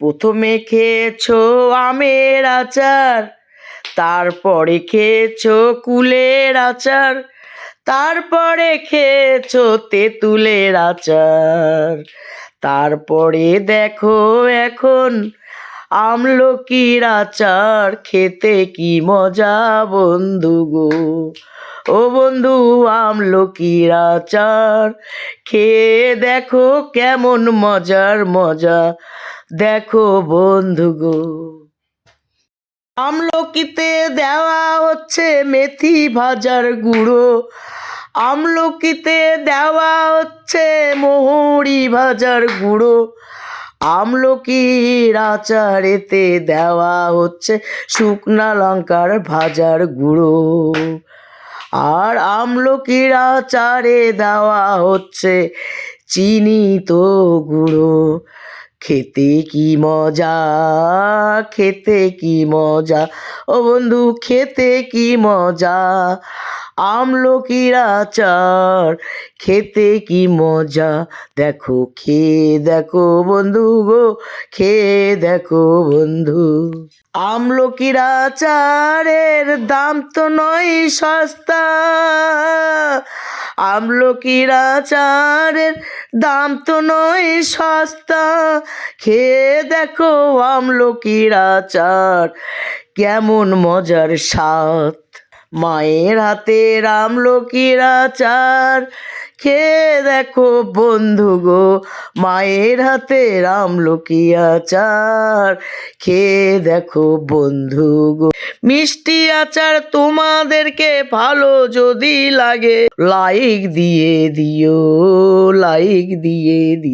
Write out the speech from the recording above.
প্রথমে খেয়েছো আমের আচার, তারপরে খেয়েছো কুলের আচার, তারপরে খেয়েছো তেঁতুলের আচার, তারপরে দেখো এখন আমলকির আচার, খেতে কি মজা বন্ধু গো। ও বন্ধু আমলকির আচার খেয়ে দেখো কেমন মজার মজা, দেখো বন্ধু গো। আমলকিতে দেওয়া হচ্ছে মেথি ভাজার গুঁড়ো, আমলকিতে দেওয়া হচ্ছে মৌরি ভাজার গুঁড়ো, আমলকির আচারেতে দেওয়া হচ্ছে শুকনা লঙ্কার ভাজার গুঁড়ো, আর আমলকির আচারে দেওয়া হচ্ছে চিনি তো গুঁড়ো। খেতে কি মজা, খেতে কি মজা, ও বন্ধু খেতে কি মজা, আমলকির আচার খেতে কি মজা, দেখো খেয়ে দেখো বন্ধু গো, খেয়ে দেখো বন্ধু। আমলকির আচারের দাম তো নয় সস্তা, আমলকির আচারের দাম তো নয় সস্তা, খেয়ে দেখো আমলকির আচার কেমন মজার স্বাদ। মায়ের হাতের আমলকির আচার খেয়ে দেখো বন্ধু গো, মায়ের হাতের আমলকি আচার খেয়ে দেখো বন্ধু গো। মিষ্টি আচার তোমাদেরকে ভালো যদি লাগে লাইক দিয়ে দিও, লাইক দিয়ে দিও।